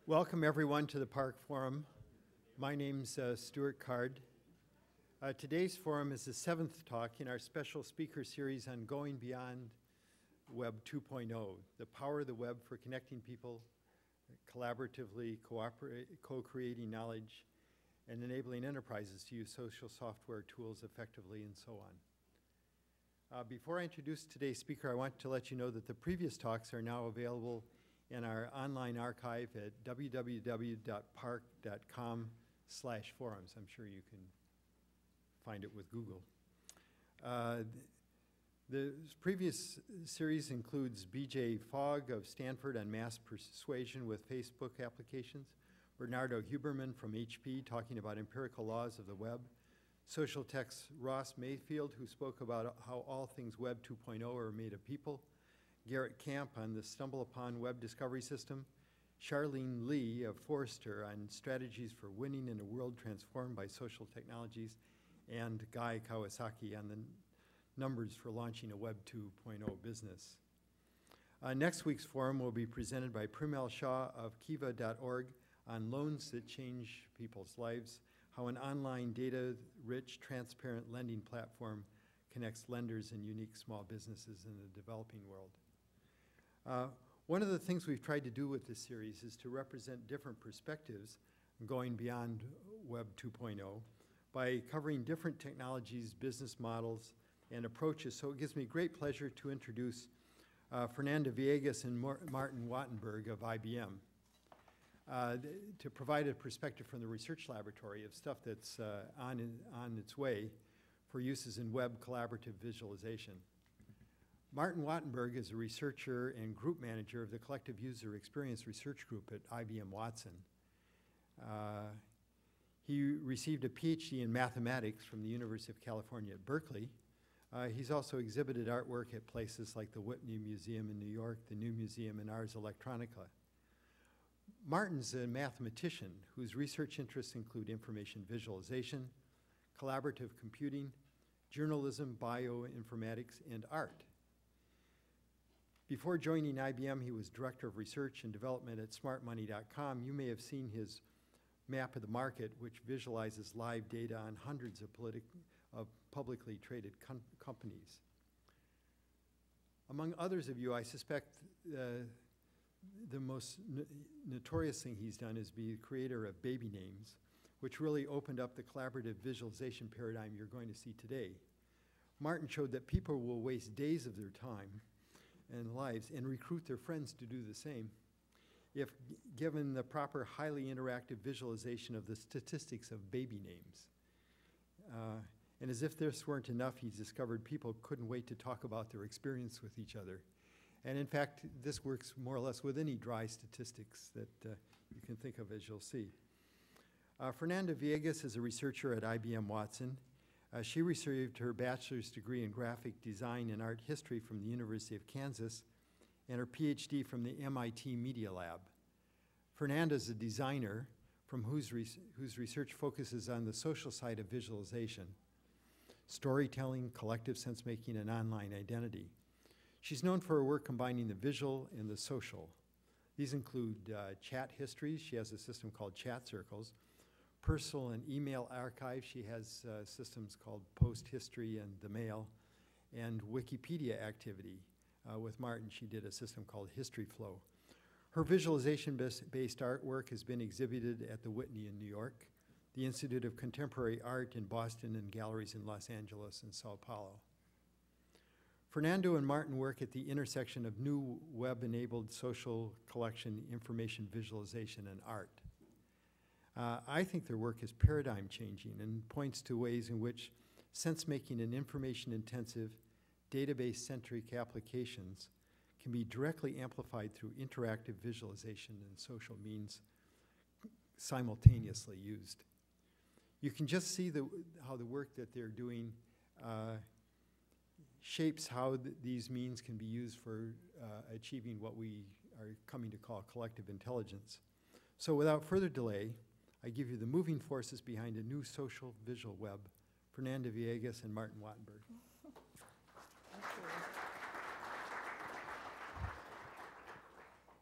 Welcome everyone to the PARC Forum. My name's Stuart Card. Today's forum is the 7th talk in our special speaker series on going beyond Web 2.0, the power of the web for connecting people, collaboratively co-creating knowledge, and enabling enterprises to use social software tools effectively, and so on. Before I introduce today's speaker, I want to let you know that the previous talks are now available in our online archive at www.parc.com/forums. I'm sure you can find it with Google. The previous series includes B.J. Fogg of Stanford on mass persuasion with Facebook applications, Bernardo Huberman from HP talking about empirical laws of the web, Social Tech's Ross Mayfield, who spoke about how all things Web 2.0 are made of people, Garrett Camp on the Stumble Upon Web Discovery System, Charlene Lee of Forrester on strategies for winning in a world transformed by social technologies, and Guy Kawasaki on the numbers for launching a Web 2.0 business. Next week's forum will be presented by Primal Shah of Kiva.org on loans that change people's lives, how an online data-rich, transparent lending platform connects lenders and unique small businesses in the developing world. One of the things we've tried to do with this series is to represent different perspectives going beyond Web 2.0 by covering different technologies, business models, and approaches. So it gives me great pleasure to introduce Fernanda Viégas and Martin Wattenberg of IBM to provide a perspective from the research laboratory of stuff that's on its way for uses in web collaborative visualization. Martin Wattenberg is a researcher and group manager of the Collective User Experience Research Group at IBM Watson. He received a PhD in mathematics from the University of California at Berkeley. He's also exhibited artwork at places like the Whitney Museum in New York, the New Museum, and Ars Electronica. Martin's a mathematician whose research interests include information visualization, collaborative computing, journalism, bioinformatics, and art. Before joining IBM, he was director of research and development at smartmoney.com. You may have seen his map of the market, which visualizes live data on hundreds of publicly traded companies. Among others of you, I suspect the most notorious thing he's done is be the creator of baby names, which really opened up the collaborative visualization paradigm you're going to see today. Martin showed that people will waste days of their time and lives and recruit their friends to do the same if given the proper highly interactive visualization of the statistics of baby names. And as if this weren't enough, he's discovered people couldn't wait to talk about their experience with each other. And in fact, this works more or less with any dry statistics that you can think of, as you'll see. Fernanda Viégas is a researcher at IBM Watson. She received her bachelor's degree in graphic design and art history from the University of Kansas and her PhD from the MIT Media Lab. Fernanda is a designer from whose research focuses on the social side of visualization, storytelling, collective sense-making, and online identity. She's known for her work combining the visual and the social. These include chat histories. She has a system called Chat Circles. Personal and email archive. She has systems called Post History and The Mail. And Wikipedia activity. With Martin, she did a system called History Flow. Her visualization-based artwork has been exhibited at the Whitney in New York, the Institute of Contemporary Art in Boston, and galleries in Los Angeles and Sao Paulo. Fernando and Martin work at the intersection of new web-enabled social collection, information visualization, and art. I think their work is paradigm-changing and points to ways in which sense-making and information-intensive, database-centric applications can be directly amplified through interactive visualization and social means simultaneously used. You can just see how the work that they're doing shapes how these means can be used for achieving what we are coming to call collective intelligence. So without further delay, I give you the moving forces behind a new social visual web, Fernanda Viégas and Martin Wattenberg. Thank you.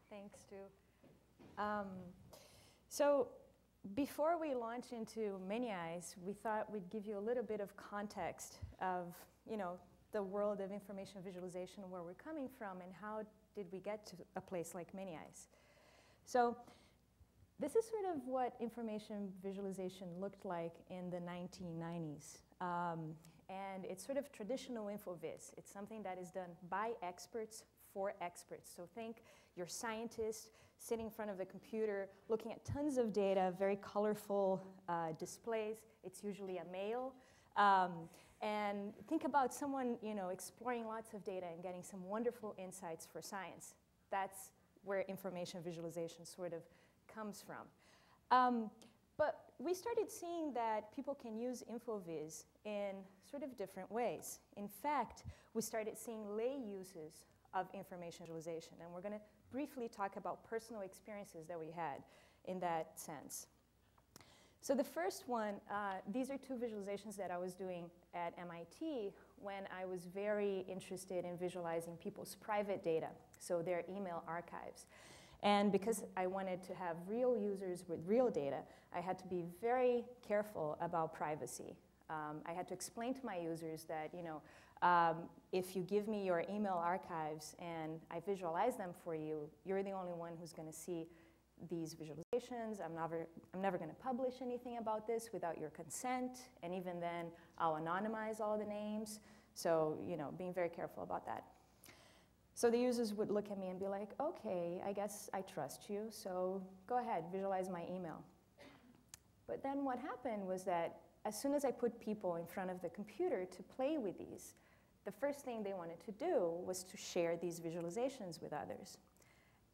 Thanks, Stu. So before we launch into Many Eyes, we thought we'd give you a little bit of context of, the world of information visualization, where we're coming from, and how did we get to a place like Many Eyes. So this is sort of what information visualization looked like in the 1990s. And it's sort of traditional InfoVis. It's something that is done by experts for experts. So think your scientist sitting in front of the computer, looking at tons of data, very colorful displays. It's usually a male. And think about someone, exploring lots of data and getting some wonderful insights for science. That's where information visualization sort of comes from. But we started seeing that people can use InfoVis in sort of different ways. In fact, we started seeing lay uses of information visualization, and we're going to briefly talk about personal experiences that we had in that sense. So the first one, these are two visualizations that I was doing at MIT when I was very interested in visualizing people's private data, so their email archives. And because I wanted to have real users with real data, I had to be very careful about privacy. I had to explain to my users that, if you give me your email archives and I visualize them for you, you're the only one who's going to see these visualizations. I'm never going to publish anything about this without your consent. And even then, I'll anonymize all the names. So, being very careful about that. So the users would look at me and be like, okay, I guess I trust you, so go ahead, visualize my email. But then what happened was that as soon as I put people in front of the computer to play with these, the first thing they wanted to do was to share these visualizations with others.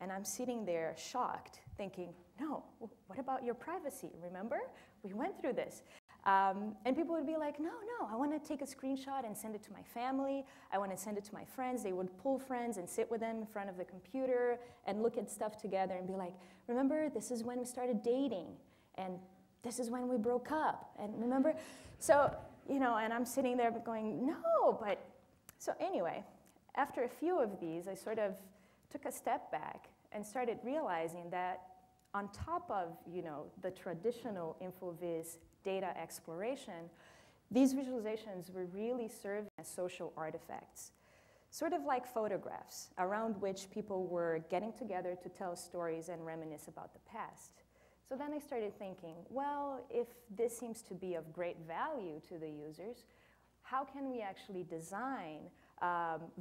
And I'm sitting there shocked, thinking, no, what about your privacy? Remember? We went through this. And people would be like, no, I want to take a screenshot and send it to my family. I want to send it to my friends. They would pull friends and sit with them in front of the computer and look at stuff together and be like, remember, this is when we started dating. And this is when we broke up. And remember? So, and I'm sitting there going, no, but. So anyway, after a few of these, I sort of took a step back and started realizing that on top of, the traditional InfoVis data exploration, these visualizations were really serving as social artifacts, sort of like photographs around which people were getting together to tell stories and reminisce about the past. So then I started thinking, well, if this seems to be of great value to the users, how can we actually design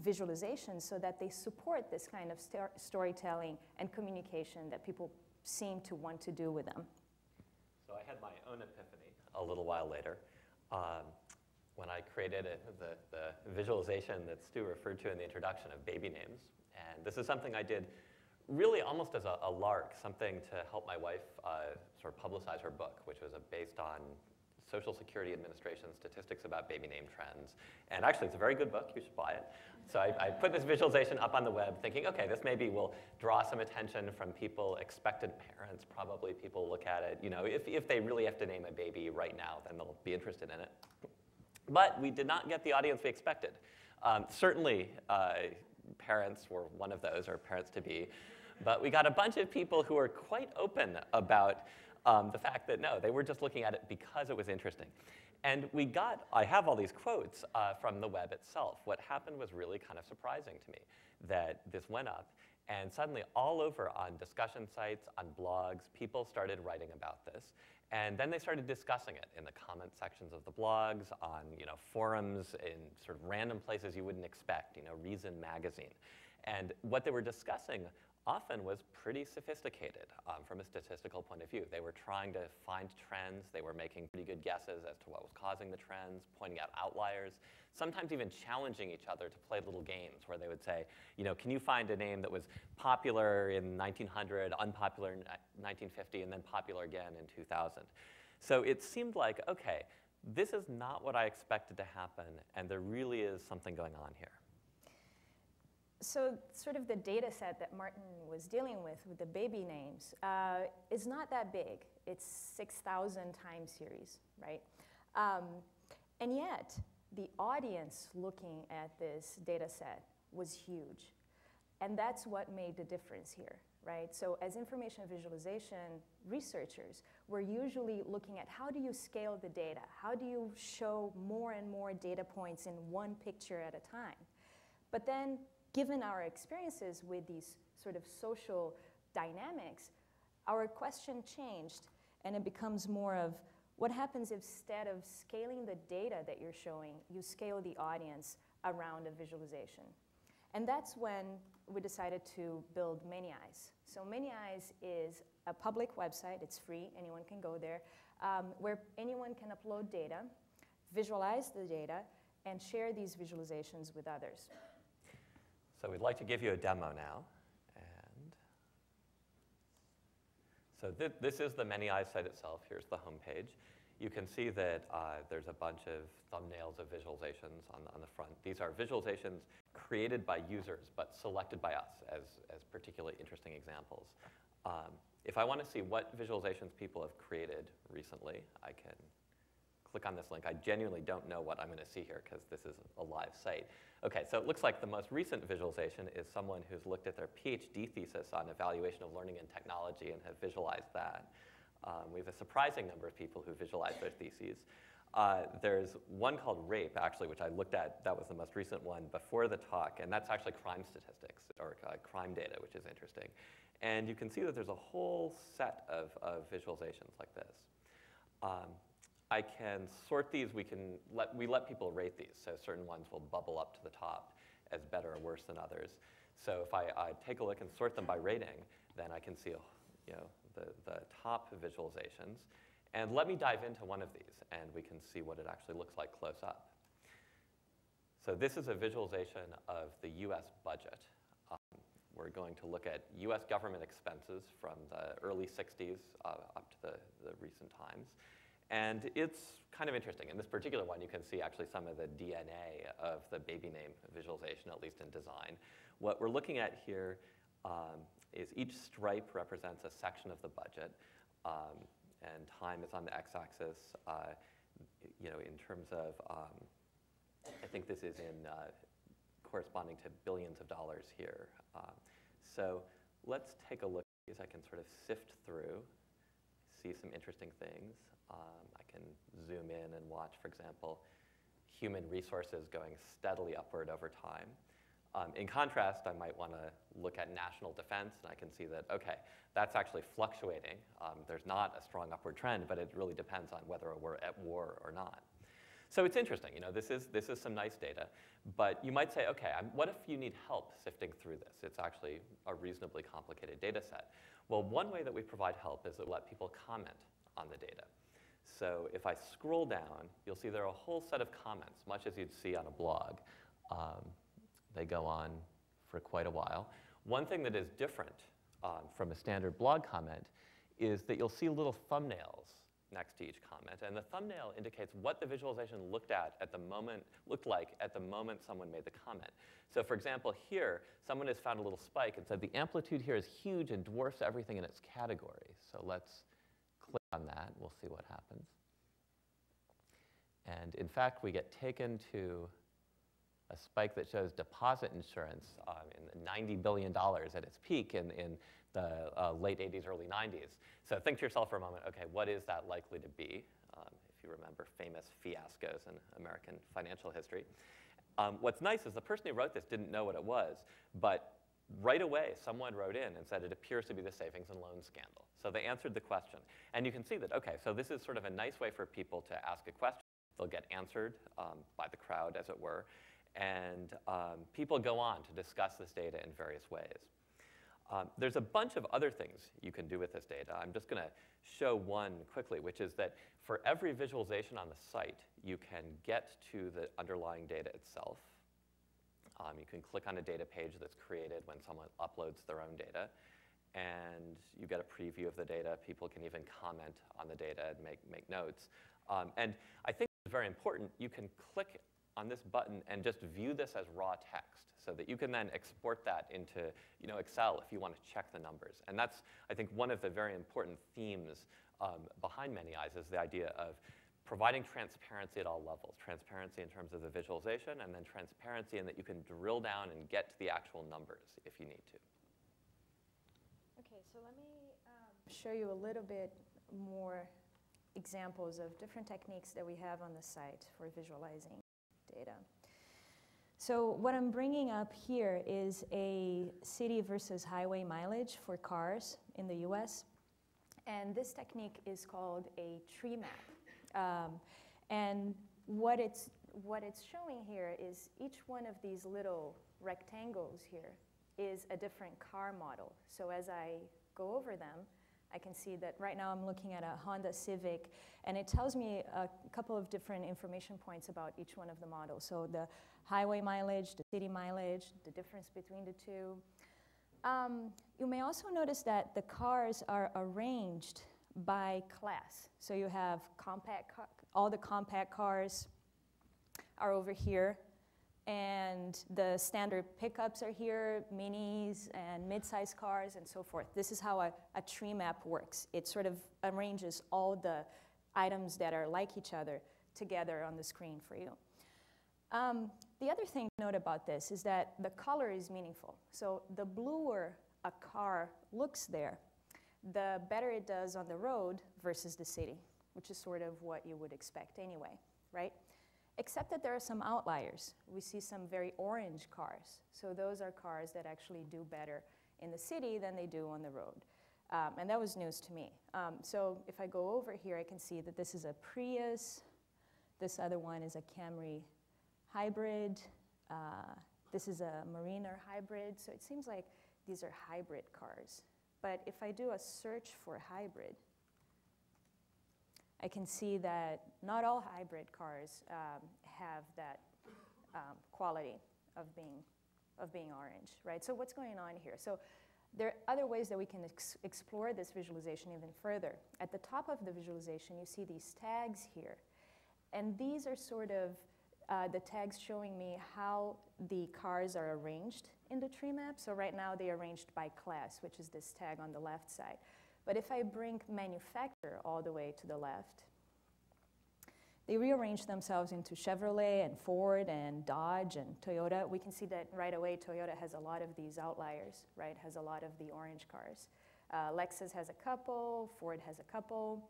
visualizations so that they support this kind of storytelling and communication that people seem to want to do with them? So I had my own epiphany a little while later when I created the visualization that Stu referred to in the introduction of baby names. And this is something I did really almost as a lark, something to help my wife sort of publicize her book, which was based on Social Security Administration statistics about baby name trends. And actually, it's a very good book. You should buy it. So I put this visualization up on the web thinking, OK, this maybe will draw some attention from people, expectant parents, probably people look at it. If they really have to name a baby right now, then they'll be interested in it. But we did not get the audience we expected. Certainly, parents were one of those, or parents-to-be. But we got a bunch of people who were quite open about the fact that, no, they were just looking at it because it was interesting. And I have all these quotes from the web itself. What happened was really kind of surprising to me, that this went up, and suddenly all over on discussion sites, on blogs, people started writing about this. And then they started discussing it in the comment sections of the blogs, on forums, in sort of random places you wouldn't expect, Reason magazine. And what they were discussing often was pretty sophisticated from a statistical point of view. They were trying to find trends. They were making pretty good guesses as to what was causing the trends, pointing out outliers, sometimes even challenging each other to play little games where they would say, can you find a name that was popular in 1900, unpopular in 1950, and then popular again in 2000? So it seemed like, OK, this is not what I expected to happen, and there really is something going on here. So sort of the data set that Martin was dealing with the baby names is not that big. It's 6,000 time series, right? And yet, the audience looking at this data set was huge. And that's what made the difference here. right? So as information visualization researchers, we're usually looking at how do you scale the data? How do you show more and more data points in one picture at a time? But then, given our experiences with these sort of social dynamics, our question changed, and it becomes more of what happens if instead of scaling the data that you're showing, you scale the audience around a visualization. And that's when we decided to build Many Eyes. So Many Eyes is a public website. It's free. Anyone can go there, where anyone can upload data, visualize the data, and share these visualizations with others. So we'd like to give you a demo now. And so this is the Many Eyes site itself. Here's the home page. You can see that there's a bunch of thumbnails of visualizations on the front. These are visualizations created by users, but selected by us as particularly interesting examples. If I want to see what visualizations people have created recently, I can click on this link. I genuinely don't know what I'm going to see here because this is a live site. Okay, so it looks like the most recent visualization is someone who's looked at their PhD thesis on evaluation of learning and technology and have visualized that. We have a surprising number of people who visualize their theses. There's one called RAPE, actually, which I looked at. That was the most recent one before the talk, and that's actually crime statistics, or crime data, which is interesting. And you can see that there's a whole set of visualizations like this. I can sort these. We let people rate these, so certain ones will bubble up to the top as better or worse than others. So if I take a look and sort them by rating, then I can see the top visualizations. And let me dive into one of these, and we can see what it actually looks like close up. So this is a visualization of the US budget. We're going to look at US government expenses from the early 60s up to the recent times. And it's kind of interesting. In this particular one, you can see actually some of the DNA of the baby name visualization, at least in design. What we're looking at here is each stripe represents a section of the budget, and time is on the x-axis. In terms of, I think this is in corresponding to billions of dollars here. So let's take a look at these. I can sort of sift through, see some interesting things. I can zoom in and watch, for example, human resources going steadily upward over time. In contrast, I might want to look at national defense, and I can see that, okay, that's actually fluctuating. There's not a strong upward trend, but it really depends on whether we're at war or not. So it's interesting. This is some nice data. But you might say, okay, what if you need help sifting through this? It's actually a reasonably complicated data set. Well, one way that we provide help is to let people comment on the data. So if I scroll down, you'll see there are a whole set of comments, much as you'd see on a blog. They go on for quite a while. One thing that is different from a standard blog comment is that you'll see little thumbnails next to each comment, and the thumbnail indicates what the visualization looked like at the moment someone made the comment. So for example, here, someone has found a little spike and said the amplitude here is huge and dwarfs everything in its category. So let's click on that, and we'll see what happens. And in fact, we get taken to a spike that shows deposit insurance in $90 billion at its peak in the late 80s, early 90s. So think to yourself for a moment, okay, what is that likely to be? If you remember famous fiascos in American financial history. What's nice is the person who wrote this didn't know what it was, but right away someone wrote in and said it appears to be the savings and loan scandal. So they answered the question. And you can see that, okay, so this is sort of a nice way for people to ask a question. They'll get answered by the crowd, as it were. And people go on to discuss this data in various ways. There's a bunch of other things you can do with this data. I'm just going to show one quickly, which is that for every visualization on the site, you can get to the underlying data itself. You can click on a data page that's created when someone uploads their own data, and you get a preview of the data. People can even comment on the data and make notes. And I think it's very important. You can click on this button and just view this as raw text, so that you can then export that into Excel if you want to check the numbers. And that's, I think, one of the very important themes behind Many Eyes is the idea of providing transparency at all levels. Transparency in terms of the visualization, and then transparency in that you can drill down and get to the actual numbers if you need to. So let me show you a little bit more examples of different techniques that we have on the site for visualizing data. So what I'm bringing up here is a city versus highway mileage for cars in the US. And this technique is called a Treemap. And what it's showing here is each one of these little rectangles here is a different car model. So as I go over them, I can see that right now I'm looking at a Honda Civic, and it tells me a couple of different information points about each one of the models. So the highway mileage, the city mileage, the difference between the two. You may also notice that the cars are arranged by class. So you have all the compact cars are over here, and the standard pickups are here, minis and mid-sized cars and so forth. This is how a Treemap works. It sort of arranges all the items that are like each other together on the screen for you. The other thing to note about this is that the color is meaningful. So the bluer a car looks there, the better it does on the road versus the city, which is sort of what you would expect anyway, right? Except that there are some outliers. We see some very orange cars. So those are cars that actually do better in the city than they do on the road. And that was news to me. So if I go over here, I can see that this is a Prius. This other one is a Camry hybrid. This is a Mariner hybrid. So it seems like these are hybrid cars. But if I do a search for hybrid, I can see that not all hybrid cars have that quality of being orange, right? So what's going on here? So there are other ways that we can explore this visualization even further. At the top of the visualization, you see these tags here. And these are sort of the tags showing me how the cars are arranged in the Treemap. So right now, they're arranged by class, which is this tag on the left side. But if I bring manufacturer all the way to the left, they rearrange themselves into Chevrolet and Ford and Dodge and Toyota. We can see that right away Toyota has a lot of these outliers, right? Has a lot of the orange cars. Lexus has a couple, Ford has a couple.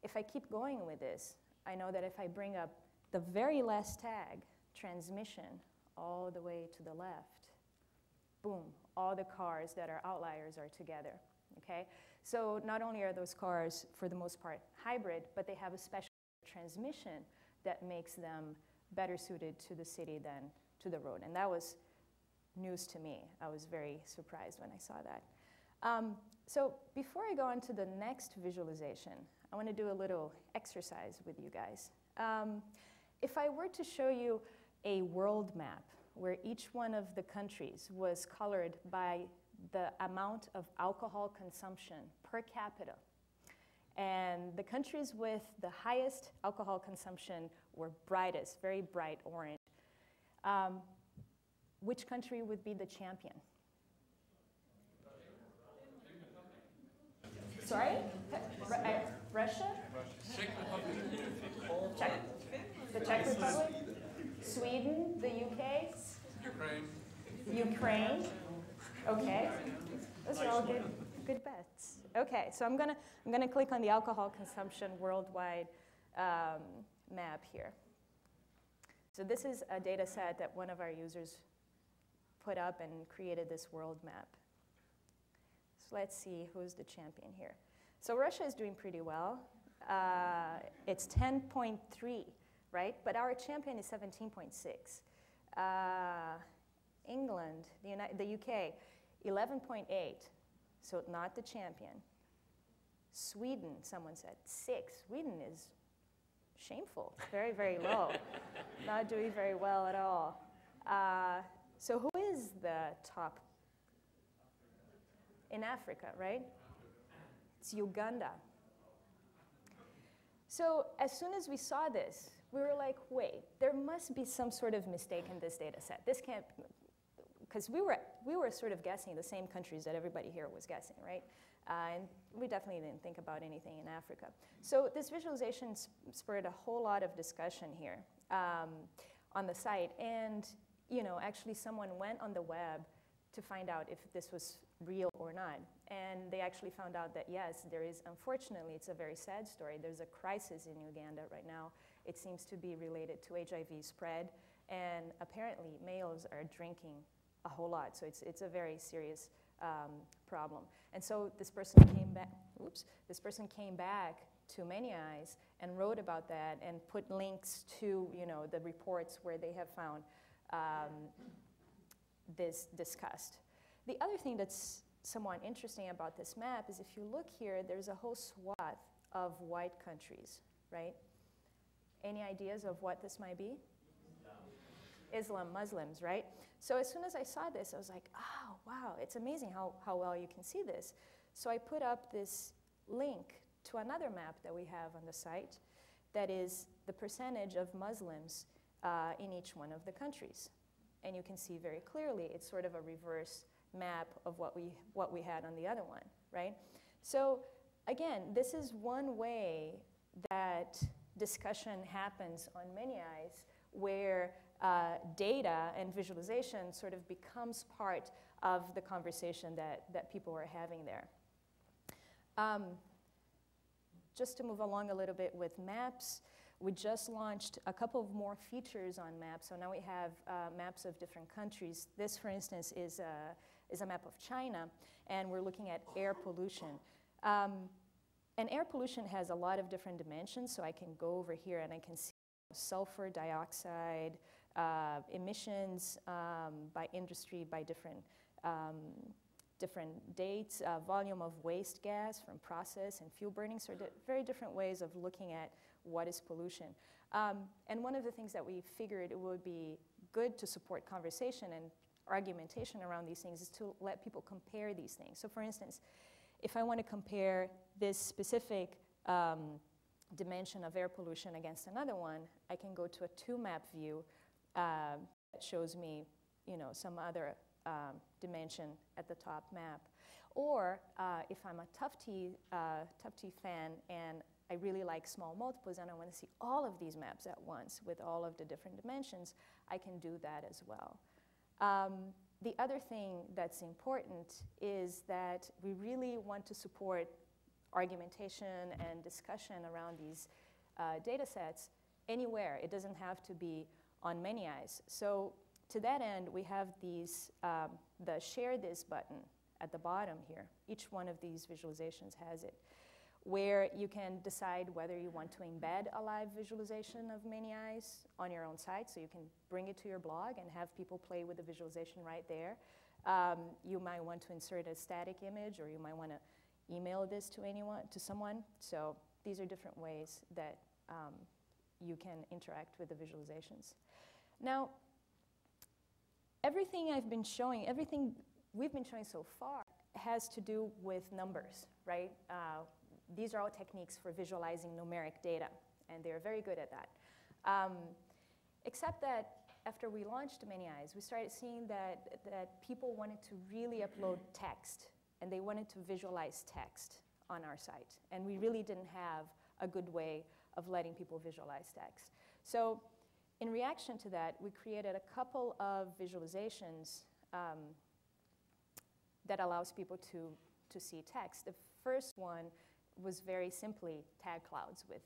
If I keep going with this, I know that if I bring up the very last tag, transmission, all the way to the left, boom, all the cars that are outliers are together, okay? So not only are those cars, for the most part, hybrid, but they have a special transmission that makes them better suited to the city than to the road. And that was news to me. I was very surprised when I saw that. So before I go on to the next visualization, I want to do a little exercise with you guys. If I were to show you a world map where each one of the countries was colored by the amount of alcohol consumption per capita, and the countries with the highest alcohol consumption were brightest, very bright orange, which country would be the champion? Sorry? Russia? The Czech Republic? Sweden? The UK? Ukraine? Okay. Those are all good bets. Okay, so I'm gonna click on the alcohol consumption worldwide map here. So this is a data set that one of our users put up and created this world map. So let's see who's the champion here. So Russia is doing pretty well. It's 10.3, right? But our champion is 17.6. England, the UK, 11.8. So not the champion. Sweden, someone said, 6. Sweden is shameful, very, very low. Not doing very well at all. So who is the top? In Africa, right? It's Uganda. So as soon as we saw this, we were like, wait, there must be some sort of mistake in this data set. This can't, because we were sort of guessing the same countries that everybody here was guessing, right? And we definitely didn't think about anything in Africa. So this visualization spurred a whole lot of discussion here on the site. And actually someone went on the web to find out if this was real or not. And they actually found out that yes, there is, unfortunately, it's a very sad story. There's a crisis in Uganda right now. It seems to be related to HIV spread, and apparently males are drinking a whole lot. So it's a very serious problem. And so this person came back, this person came back to Many Eyes and wrote about that and put links to, the reports where they have found this discussed. The other thing that's somewhat interesting about this map is if you look here, there's a whole swath of white countries, right? Any ideas of what this might be? Islam, Muslims, right? So as soon as I saw this, I was like, oh, wow, it's amazing how well you can see this. So I put up this link to another map that we have on the site that is the percentage of Muslims in each one of the countries. And you can see very clearly it's sort of a reverse map of what we had on the other one, right? So again, this is one way that discussion happens on Many Eyes, where data and visualization sort of becomes part of the conversation that people are having there. Just to move along a little bit with maps, we just launched a couple of more features on maps. So now we have maps of different countries. This, for instance, is a map of China, and we're looking at air pollution. And air pollution has a lot of different dimensions, so I can go over here and I can see sulfur dioxide, emissions by industry, by different dates, volume of waste gas from process and fuel burning, so very different ways of looking at what is pollution. And one of the things that we figured it would be good to support conversation and argumentation around these things is to let people compare these things. So for instance, if I want to compare this specific dimension of air pollution against another one, I can go to a two-map view that shows me, some other dimension at the top map. Or if I'm a Tough Tea fan and I really like small multiples and I want to see all of these maps at once with all of the different dimensions, I can do that as well. The other thing that's important is that we really want to support argumentation and discussion around these data sets anywhere. It doesn't have to be on Many Eyes. So to that end, we have these, the Share This button at the bottom here. Each one of these visualizations has it, where you can decide whether you want to embed a live visualization of Many Eyes on your own site, so you can bring it to your blog and have people play with the visualization right there. You might want to insert a static image, or you might want to email this to someone. So these are different ways that you can interact with the visualizations. Now, everything we've been showing so far has to do with numbers, right? These are all techniques for visualizing numeric data, and they're very good at that. Except that after we launched Many Eyes, we started seeing that people wanted to really upload text, and they wanted to visualize text on our site. And we really didn't have a good way of letting people visualize text. So in reaction to that, we created a couple of visualizations that allows people to see text. The first one was very simply tag clouds, with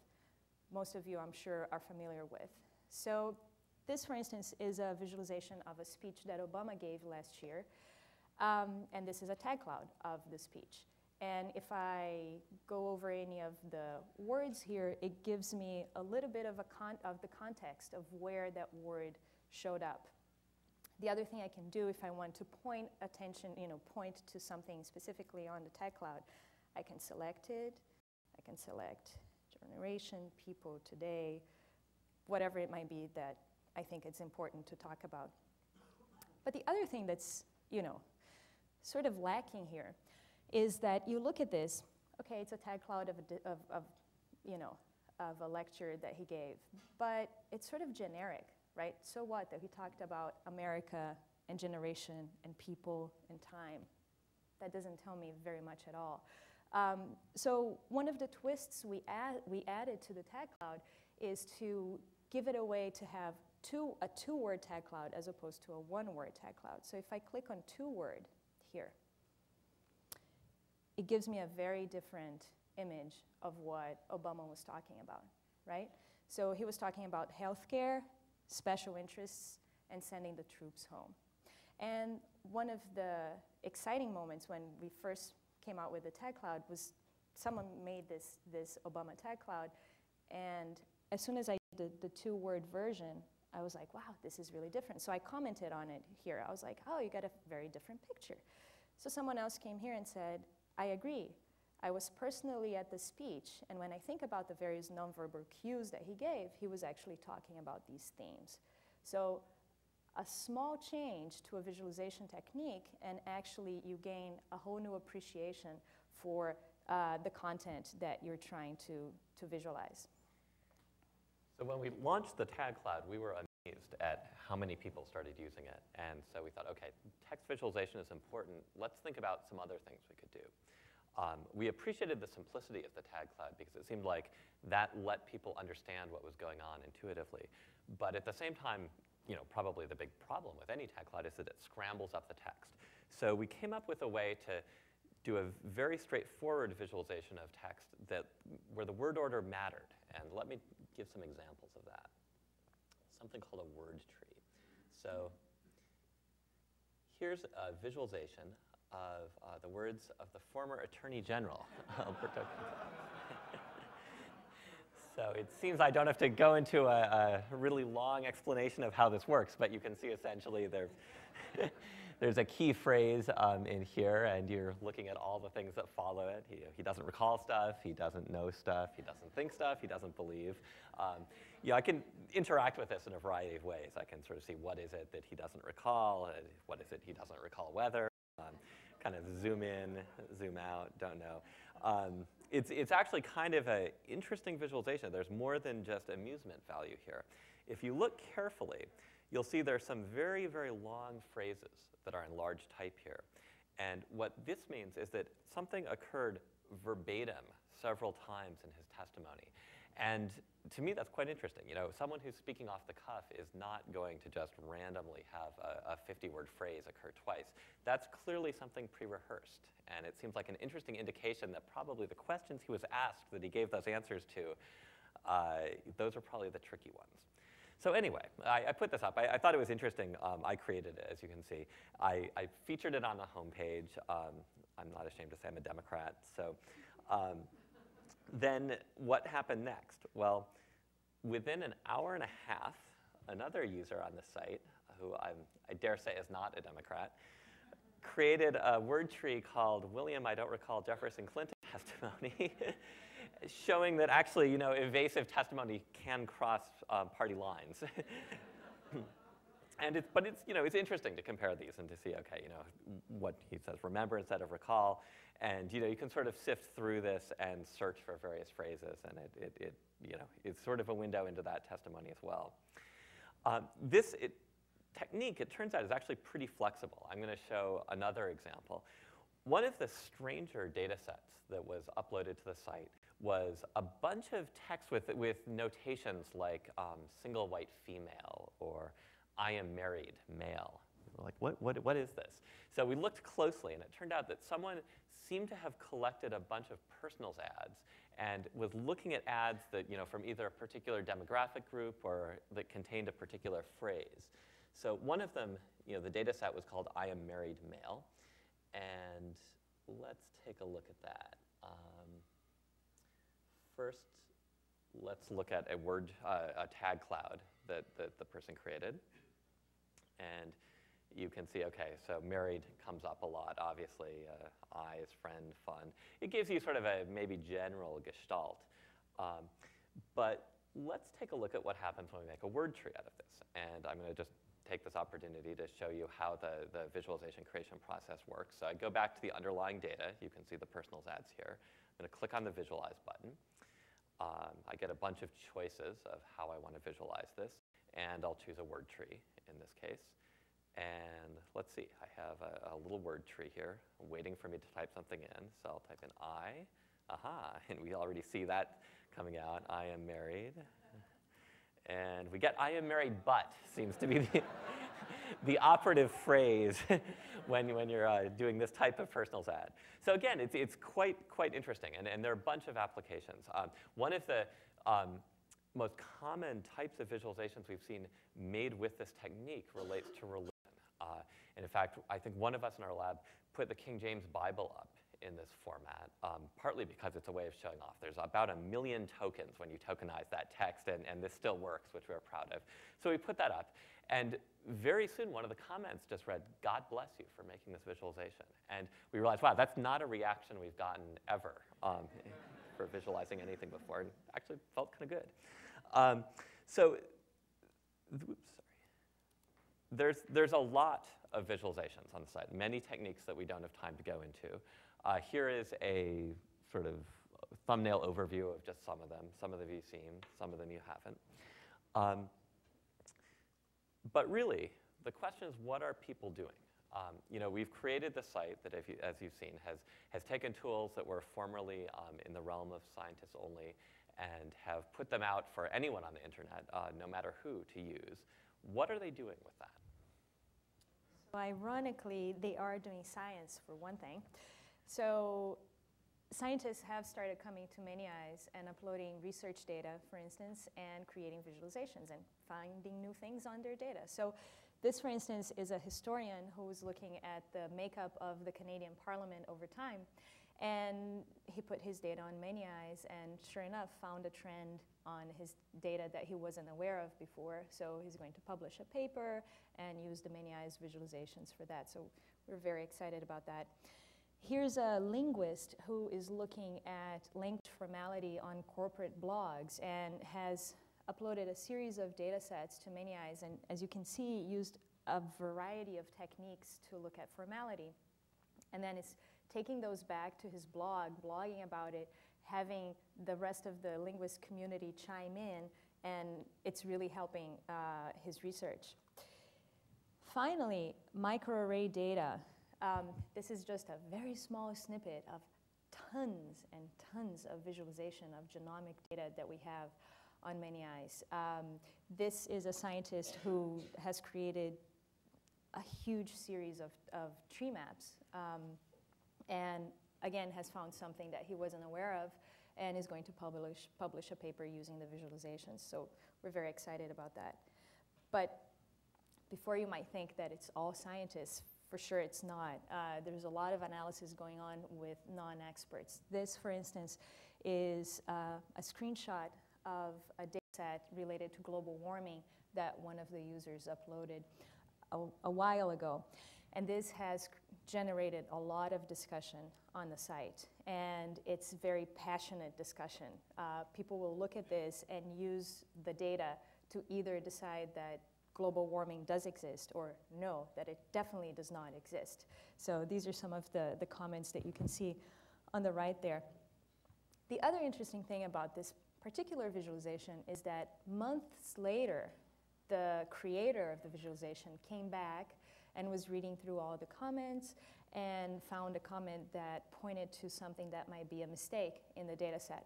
most of you, I'm sure, are familiar with. So this, for instance, is a visualization of a speech that Obama gave last year. And this is a tag cloud of the speech. And if I go over any of the words here, it gives me a little bit of the context of where that word showed up. The other thing I can do if I want to point attention, point to something specifically on the tag cloud, I can select it. I can select generation, people, today, whatever it might be that I think it's important to talk about. But the other thing that's, sort of lacking here is that you look at this, okay, it's a tag cloud of a lecture that he gave, but it's sort of generic, right? So what that he talked about America and generation and people and time? That doesn't tell me very much at all. So one of the twists we added to the tag cloud is to give it a way to have a two-word tag cloud as opposed to a one-word tag cloud. So if I click on two-word here, it gives me a very different image of what Obama was talking about, right? So he was talking about healthcare, special interests, and sending the troops home. And one of the exciting moments when we first came out with the tag cloud was someone made this Obama tag cloud, and as soon as I did the two-word version, I was like, wow, this is really different. So I commented on it here. I was like, oh, you got a very different picture. So someone else came here and said, I agree. I was personally at the speech, and when I think about the various nonverbal cues that he gave, he was actually talking about these themes. So a small change to a visualization technique, and actually you gain a whole new appreciation for the content that you're trying to visualize. So when we launched the tag cloud, we were amazed at how many people started using it. And so we thought, okay, text visualization is important. Let's think about some other things we could do. We appreciated the simplicity of the tag cloud because it seemed like that let people understand what was going on intuitively. But at the same time, you know, probably the big problem with any tag cloud is that it scrambles up the text. So we came up with a way to do a very straightforward visualization of text where the word order mattered. And let me give some examples of that. Something called a word tree. So here's a visualization of the words of the former Attorney General, Alberto. So it seems I don't have to go into a really long explanation of how this works, but you can see essentially there's a key phrase in here, and you're looking at all the things that follow it. He doesn't recall stuff, he doesn't know stuff, he doesn't think stuff, he doesn't believe. I can interact with this in a variety of ways. I can sort of see what is it that he doesn't recall, what is it he doesn't recall whether, kind of zoom in, zoom out, don't know. It's actually kind of an interesting visualization. There's more than just amusement value here. If you look carefully, you'll see there's some very, very long phrases that are in large type here. And what this means is that something occurred verbatim several times in his testimony. And to me, that's quite interesting. You know, someone who's speaking off the cuff is not going to just randomly have a 50-word phrase occur twice. That's clearly something pre-rehearsed. And it seems like an interesting indication that probably the questions he was asked that he gave those answers to, those are probably the tricky ones. So anyway, I put this up. I thought it was interesting. I created it, as you can see. I featured it on the homepage. I'm not ashamed to say I'm a Democrat. So then what happened next? Well, within an hour and a half, another user on the site, who I dare say is not a Democrat, created a word tree called William, I don't recall Jefferson Clinton testimony, showing that actually, you know, evasive testimony can cross party lines. But it's interesting to compare these and to see, okay, you know, what he says, remember instead of recall, and you know, you can sort of sift through this and search for various phrases, and it's sort of a window into that testimony as well. This technique, it turns out, is actually pretty flexible. I'm going to show another example. One of the stranger data sets that was uploaded to the site was a bunch of text with notations like single white female or I am married male. Like, what is this? So we looked closely, and it turned out that someone seemed to have collected a bunch of personals ads and was looking at ads that, you know, from either a particular demographic group or that contained a particular phrase. So one of them, you know, the data set was called I am married male. And let's take a look at that. First, let's look at a tag cloud that the person created. And you can see, okay, so married comes up a lot, obviously. I is friend, fun. It gives you sort of a maybe general gestalt. But let's take a look at what happens when we make a word tree out of this. And I'm going to just take this opportunity to show you how the visualization creation process works. So I go back to the underlying data. You can see the personals ads here. I'm going to click on the visualize button. I get a bunch of choices of how I want to visualize this. And I'll choose a word tree in this case. And let's see, I have a little word tree here waiting for me to type something in. So I'll type in I. Aha, and we already see that coming out. I am married. And we get, I am married, but seems to be the operative phrase when you're doing this type of personals ad. So again, it's quite interesting, and there are a bunch of applications. One of the most common types of visualizations we've seen made with this technique relates to religion. And in fact, I think one of us in our lab put the King James Bible up in this format, partly because it's a way of showing off. There's about 1 million tokens when you tokenize that text, and this still works, which we're proud of. So we put that up, and very soon one of the comments just read, "God bless you for making this visualization." And we realized, wow, that's not a reaction we've gotten ever for visualizing anything before, and actually felt kind of good. There's a lot of visualizations on the site, many techniques that we don't have time to go into. Here is a sort of thumbnail overview of just some of them. Some of them you've seen, some of them you haven't. But really, the question is, what are people doing? We've created the site that, as you've seen, has taken tools that were formerly in the realm of scientists only and have put them out for anyone on the internet, no matter who, to use. What are they doing with that? So ironically, they are doing science, for one thing. So scientists have started coming to Many Eyes and uploading research data, for instance, and creating visualizations and finding new things on their data. So this, for instance, is a historian who's looking at the makeup of the Canadian Parliament over time. And he put his data on Many Eyes and sure enough found a trend on his data that he wasn't aware of before. So he's going to publish a paper and use the Many Eyes visualizations for that. So we're very excited about that. Here's a linguist who is looking at language formality on corporate blogs and has uploaded a series of data sets to Many Eyes, and as you can see, used a variety of techniques to look at formality. And then it's taking those back to his blog, blogging about it, having the rest of the linguist community chime in, and it's really helping his research. Finally, microarray data. This is just a very small snippet of tons and tons of visualization of genomic data that we have on Many Eyes. This is a scientist who has created a huge series of tree maps, and again has found something that he wasn't aware of and is going to publish a paper using the visualizations. So we're very excited about that. But before you might think that it's all scientists, for sure it's not. There's a lot of analysis going on with non-experts. This, for instance, is a screenshot of a data set related to global warming that one of the users uploaded a while ago. And this has generated a lot of discussion on the site. And it's very passionate discussion. People will look at this and use the data to either decide that global warming does exist or no, that it definitely does not exist. So these are some of the comments that you can see on the right there. The other interesting thing about this particular visualization is that months later, the creator of the visualization came back and was reading through all the comments and found a comment that pointed to something that might be a mistake in the data set.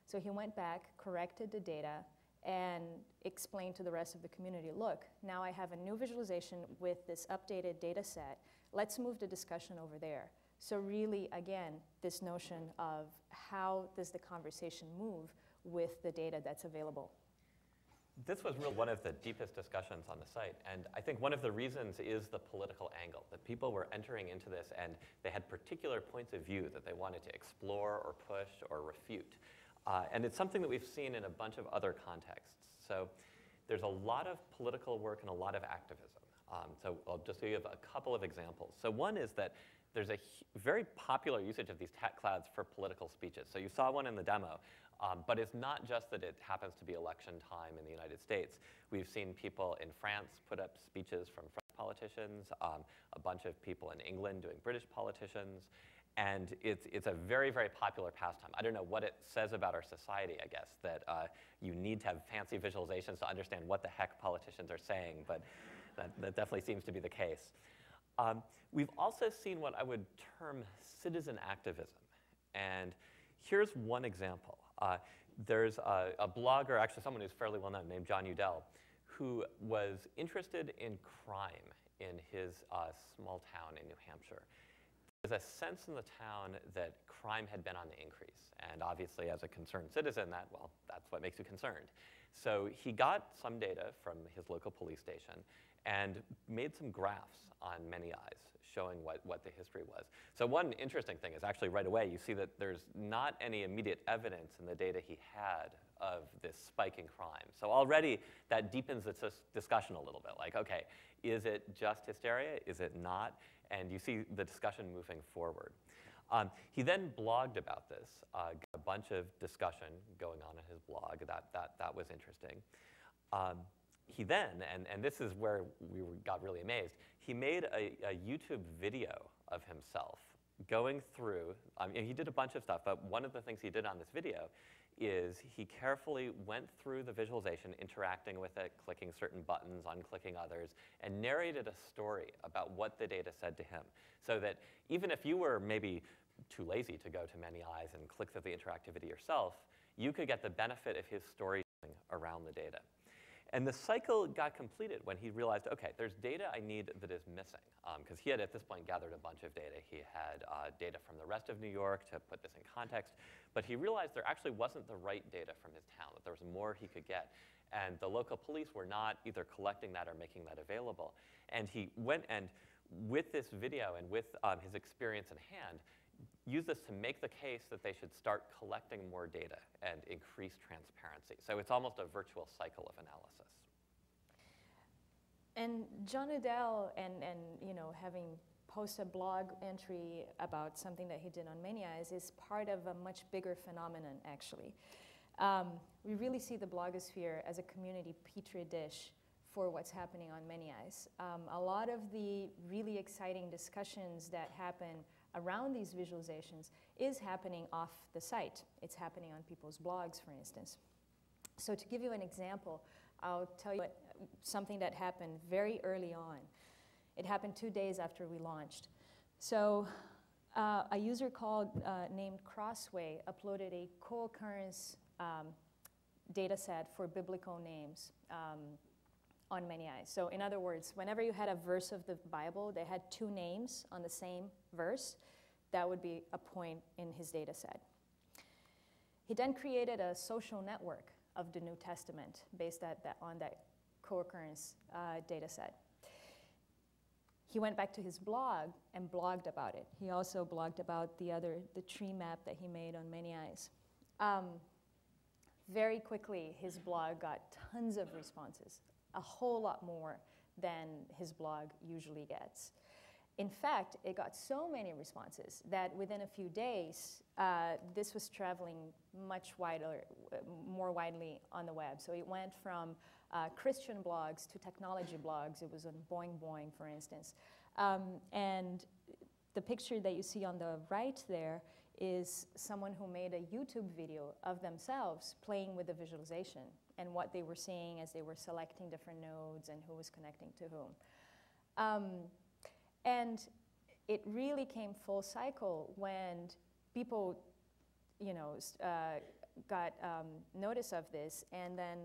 So he went back, corrected the data, and explained to the rest of the community, look, now I have a new visualization with this updated data set. Let's move the discussion over there. So really, again, this notion of how does the conversation move with the data that's available. This was really one of the deepest discussions on the site, and I think one of the reasons is the political angle, that people were entering into this and they had particular points of view that they wanted to explore or push or refute. And it's something that we've seen in a bunch of other contexts. So there's a lot of political work and a lot of activism. So I'll just give a couple of examples. So one is that there's a very popular usage of these tech clouds for political speeches. So you saw one in the demo. But it's not just that it happens to be election time in the United States. We've seen people in France put up speeches from French politicians, a bunch of people in England doing British politicians, and it's a very, very popular pastime. I don't know what it says about our society, I guess, that you need to have fancy visualizations to understand what the heck politicians are saying, but that definitely seems to be the case. We've also seen what I would term citizen activism, and here's one example. There's a blogger, actually someone who's fairly well known, named John Udell, who was interested in crime in his small town in New Hampshire. There's a sense in the town that crime had been on the increase. And obviously, as a concerned citizen, that's what makes you concerned. So he got some data from his local police station and made some graphs on many eyes showing what the history was. So one interesting thing is actually right away you see that there's not any immediate evidence in the data he had of this spike in crime. So already that deepens its discussion a little bit. Like, okay, is it just hysteria? Is it not? And you see the discussion moving forward. He then blogged about this, got a bunch of discussion going on in his blog. That was interesting. He then, and this is where we got really amazed, he made a YouTube video of himself going through, he did a bunch of stuff, but one of the things he did on this video is he carefully went through the visualization, interacting with it, clicking certain buttons, unclicking others, and narrated a story about what the data said to him. So that even if you were maybe too lazy to go to many eyes and click through the interactivity yourself, you could get the benefit of his storytelling around the data. And the cycle got completed when he realized, okay, there's data I need that is missing. Because he had, at this point, gathered a bunch of data. He had data from the rest of New York to put this in context. But he realized there actually wasn't the right data from his town, that there was more he could get. And the local police were not either collecting that or making that available. And he went and, with this video and with his experience in hand, used this to make the case that they should start collecting more data and increase transparency. So it's almost a virtuous cycle of analysis. And John Udell, and having posted a blog entry about something that he did on Many Eyes is part of a much bigger phenomenon, actually. We really see the blogosphere as a community petri dish for what's happening on Many Eyes. A lot of the really exciting discussions that happen around these visualizations is happening off the site. It's happening on people's blogs, for instance. So to give you an example, I'll tell you something that happened very early on. It happened 2 days after we launched. So a user named Crossway uploaded a co-occurrence data set for biblical names on Many Eyes. So in other words, whenever you had a verse of the Bible that had 2 names on the same verse, that would be a point in his data set. He then created a social network of the New Testament based on that co-occurrence data set. He went back to his blog and blogged about it. He also blogged about the Treemap that he made on Many Eyes. Very quickly, his blog got tons of responses, a whole lot more than his blog usually gets. In fact, it got so many responses that within a few days, this was traveling much more widely on the web. So it went from Christian blogs to technology blogs. It was on Boing Boing, for instance. And the picture that you see on the right there is someone who made a YouTube video of themselves playing with the visualization and what they were seeing as they were selecting different nodes and who was connecting to whom. And it really came full cycle when people, got notice of this, and then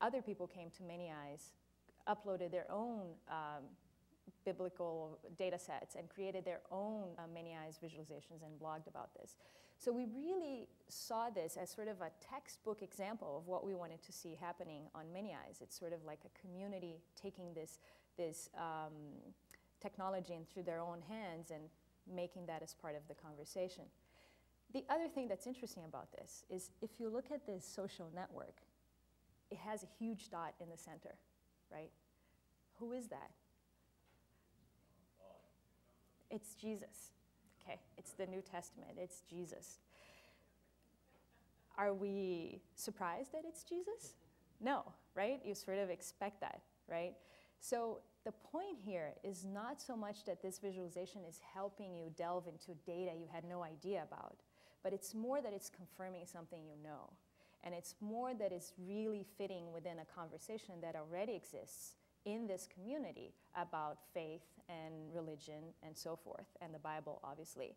other people came to Many Eyes, uploaded their own biblical data sets, and created their own Many Eyes visualizations and blogged about this. So we really saw this as sort of a textbook example of what we wanted to see happening on Many Eyes. It's sort of like a community taking this technology into their own hands and making that as part of the conversation. The other thing that's interesting about this is if you look at this social network, it has a huge dot in the center, right? Who is that? It's Jesus, okay? It's the New Testament, it's Jesus. Are we surprised that it's Jesus? No, right? You sort of expect that, right? So the point here is not so much that this visualization is helping you delve into data you had no idea about, but it's more that it's confirming something you know. And it's more that it's really fitting within a conversation that already exists in this community about faith and religion and so forth, and the Bible, obviously.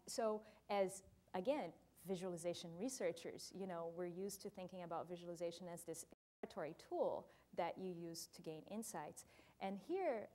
So as, again, visualization researchers. You know, we're used to thinking about visualization as this exploratory tool that you use to gain insights. And here,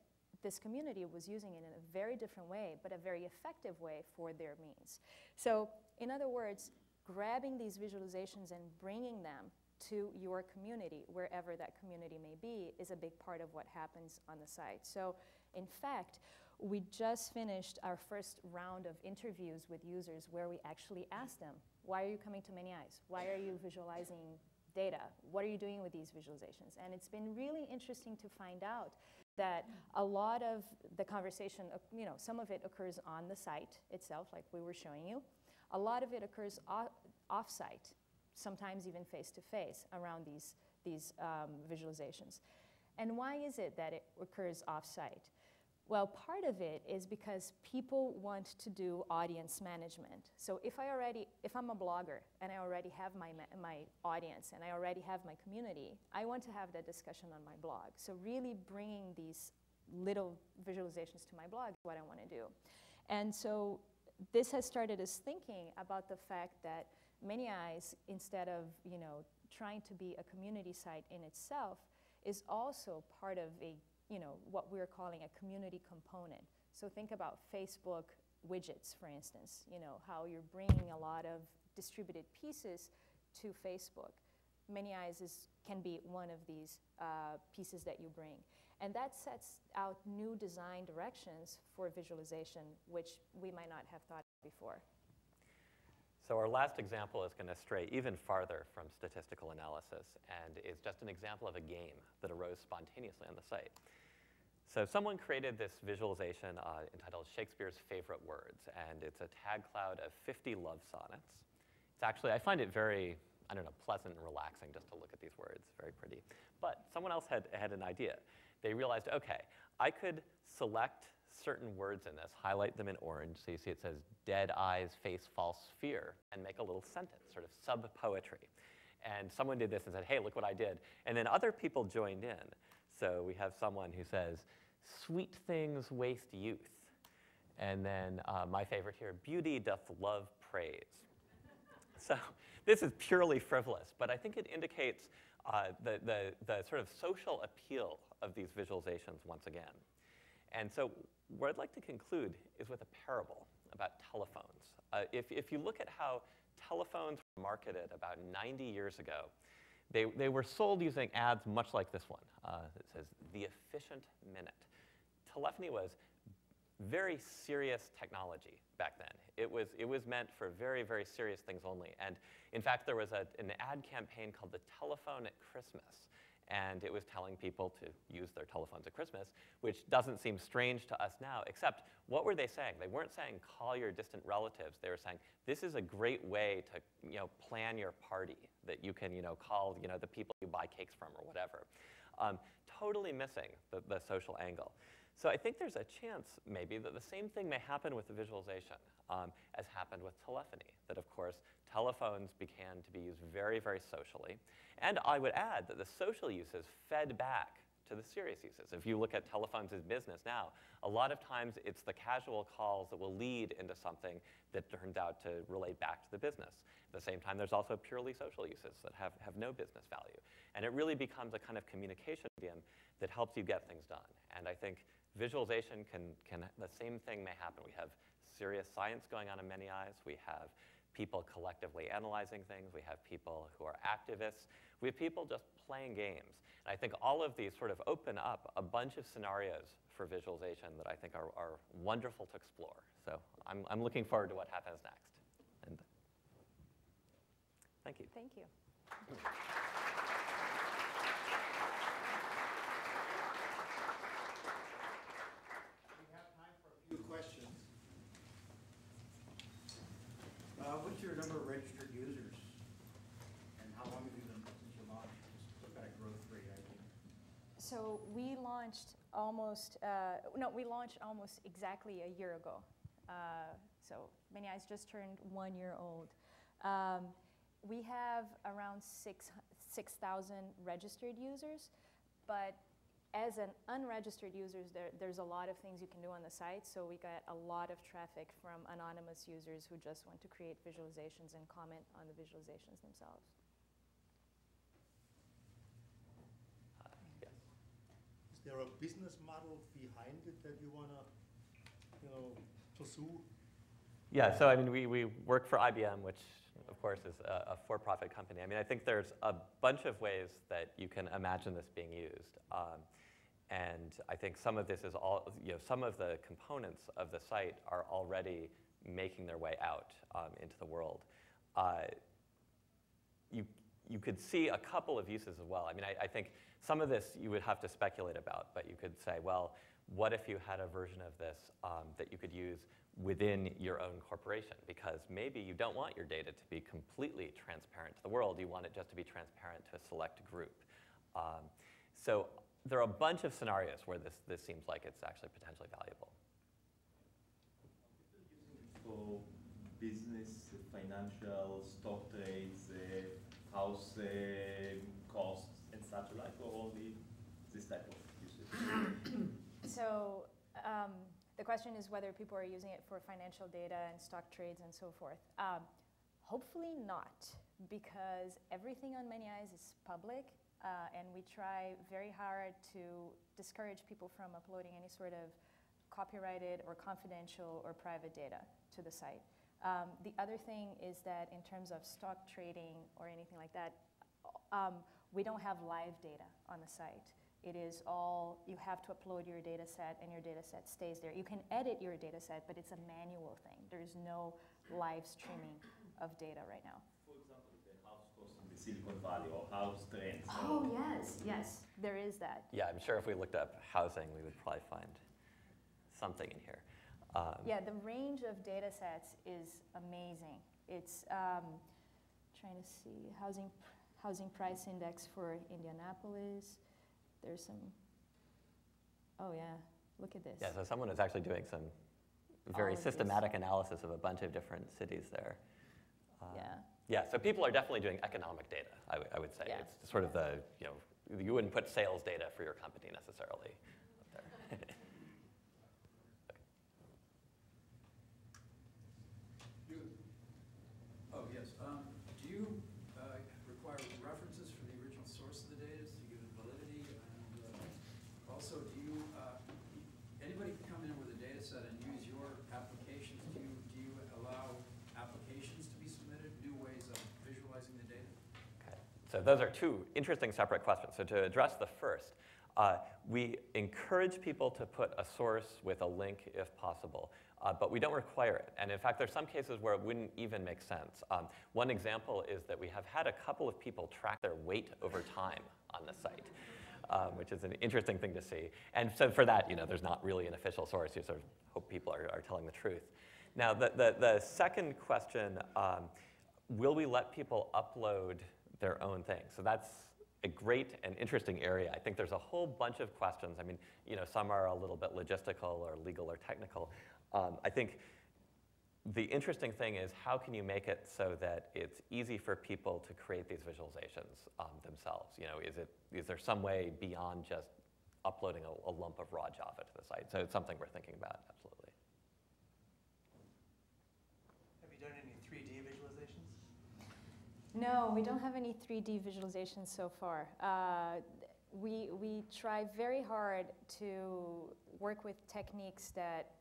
this community was using it in a very different way, but a very effective way for their means. So, in other words, grabbing these visualizations and bringing them to your community, wherever that community may be, is a big part of what happens on the site. So, in fact, we just finished our first round of interviews with users where we actually asked them, why are you coming to Many Eyes? Why are you visualizing data? What are you doing with these visualizations? And it's been really interesting to find out that a lot of the conversation, you know, some of it occurs on the site itself, like we were showing you. A lot of it occurs off-site, sometimes even face-to-face around these visualizations. And why is it that it occurs off-site? Well, part of it is because people want to do audience management. So if I'm a blogger and I already have my audience and I already have my community, I want to have that discussion on my blog. So really bringing these little visualizations to my blog is what I want to do. And so this has started us thinking about the fact that Many Eyes, instead of, you know, trying to be a community site in itself, is also part of a, you know, what we're calling a community component. So think about Facebook widgets, for instance, you know, how you're bringing a lot of distributed pieces to Facebook. Many Eyes can be one of these pieces that you bring. And that sets out new design directions for visualization, which we might not have thought of before. So our last example is going to stray even farther from statistical analysis, and is just an example of a game that arose spontaneously on the site. So someone created this visualization entitled Shakespeare's Favorite Words, and it's a tag cloud of 50 love sonnets. It's actually, I find it very, I don't know, pleasant and relaxing just to look at these words, very pretty. But someone else had an idea. They realized, okay, I could select certain words in this, highlight them in orange, so you see it says, dead eyes face false fear, and make a little sentence, sort of sub-poetry. And someone did this and said, hey, look what I did. And then other people joined in. So we have someone who says, sweet things waste youth. And then my favorite here, beauty doth love praise. So this is purely frivolous, but I think it indicates the sort of social appeal of these visualizations once again. And so what I'd like to conclude is with a parable about telephones. If you look at how telephones were marketed about 90 years ago, they were sold using ads much like this one. It says, the efficient minute. Telephony was very serious technology back then. It was meant for very, very serious things only. And in fact, there was an ad campaign called the Telephone at Christmas. And it was telling people to use their telephones at Christmas, which doesn't seem strange to us now, except what were they saying? They weren't saying call your distant relatives. They were saying this is a great way to, you know, plan your party, that you can, you know, call, you know, the people you buy cakes from or whatever. Totally missing the social angle. So I think there's a chance maybe that the same thing may happen with the visualization as happened with telephony, that of course telephones began to be used very, very socially. And I would add that the social uses fed back to the serious uses. If you look at telephones as business now, a lot of times it's the casual calls that will lead into something that turns out to relate back to the business. At the same time, there's also purely social uses that have no business value. And it really becomes a kind of communication medium that helps you get things done. And I think visualization the same thing may happen. We have serious science going on in Many Eyes. We have people collectively analyzing things. We have people who are activists. We have people just playing games. And I think all of these sort of open up a bunch of scenarios for visualization that I think are wonderful to explore. So I'm looking forward to what happens next. And thank you. Thank you. Questions. What's your number of registered users, and how long have you been since you launched? Just what kind of growth rate I think? So we launched almost exactly a year ago. So Many Eyes just turned 1 year old. We have around 6,000 registered users, but as an unregistered user, there's a lot of things you can do on the site. So we got a lot of traffic from anonymous users who just want to create visualizations and comment on the visualizations themselves. Yes. Is there a business model behind it that you want to, pursue? Yeah, so I mean, we work for IBM, which of course is a for-profit company. I mean, I think there's a bunch of ways that you can imagine this being used. And I think some of this is all, some of the components of the site are already making their way out into the world. You could see a couple of uses as well. I mean, I think some of this you would have to speculate about, but you could say, well, what if you had a version of this that you could use within your own corporation? Because maybe you don't want your data to be completely transparent to the world. You want it just to be transparent to a select group. So there are a bunch of scenarios where this seems like it's actually potentially valuable. For business, financial, stock trades, house costs, and such like, or only this type of usage? So the question is whether people are using it for financial data and stock trades and so forth. Hopefully not, because everything on Many Eyes is public, and we try very hard to discourage people from uploading any sort of copyrighted or confidential or private data to the site. The other thing is that in terms of stock trading or anything like that, we don't have live data on the site. It is all, you have to upload your data set and your data set stays there. You can edit your data set, but it's a manual thing. There's no live streaming of data right now. For example, the house costs in the Silicon Valley or house trends. Oh, yes, there is that. Yeah, I'm sure if we looked up housing, we would probably find something in here. Yeah, the range of data sets is amazing. It's trying to see housing price index for Indianapolis. There's some, oh yeah, look at this. Yeah, so someone is actually doing some very systematic analysis of a bunch of different cities there. Yeah. Yeah, so people are definitely doing economic data, I would say. Yeah. It's sort of the, you wouldn't put sales data for your company necessarily up there. Oh, yes. Do you require references for the original source of the data to give it validity? And also, do you, anybody can come in with a data set and use your applications? Do you allow applications to be submitted, new ways of visualizing the data? Okay. So those are two interesting separate questions. So to address the first, we encourage people to put a source with a link if possible. But we don't require it. And in fact, there's some cases where it wouldn't even make sense. One example is that we have had a couple of people track their weight over time on the site, which is an interesting thing to see. And so for that, there's not really an official source. You sort of hope people are telling the truth. Now, the second question, will we let people upload their own things? So that's a great and interesting area. I think there's a whole bunch of questions. I mean, some are a little bit logistical or legal or technical. I think the interesting thing is how can you make it so that it's easy for people to create these visualizations themselves? Is there some way beyond just uploading a lump of raw Java to the site? So it's something we're thinking about, absolutely. Have you done any 3D visualizations? No, we don't have any 3D visualizations so far. We try very hard to work with techniques that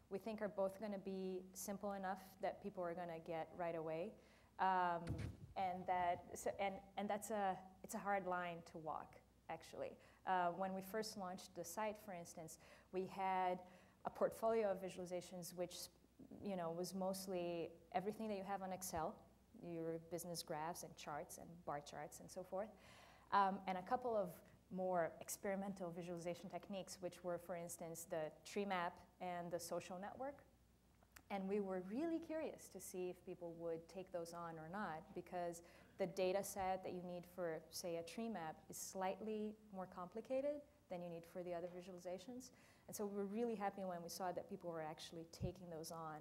we think are both going to be simple enough that people are going to get right away, and that's it's a hard line to walk, actually. When we first launched the site, for instance, we had a portfolio of visualizations which was mostly everything that you have on Excel, your business graphs and charts and bar charts and so forth, and a couple of more experimental visualization techniques, which were, for instance, the Treemap and the social network. And we were really curious to see if people would take those on or not, because the data set that you need for, say, a Treemap is slightly more complicated than you need for the other visualizations. And so we were really happy when we saw that people were actually taking those on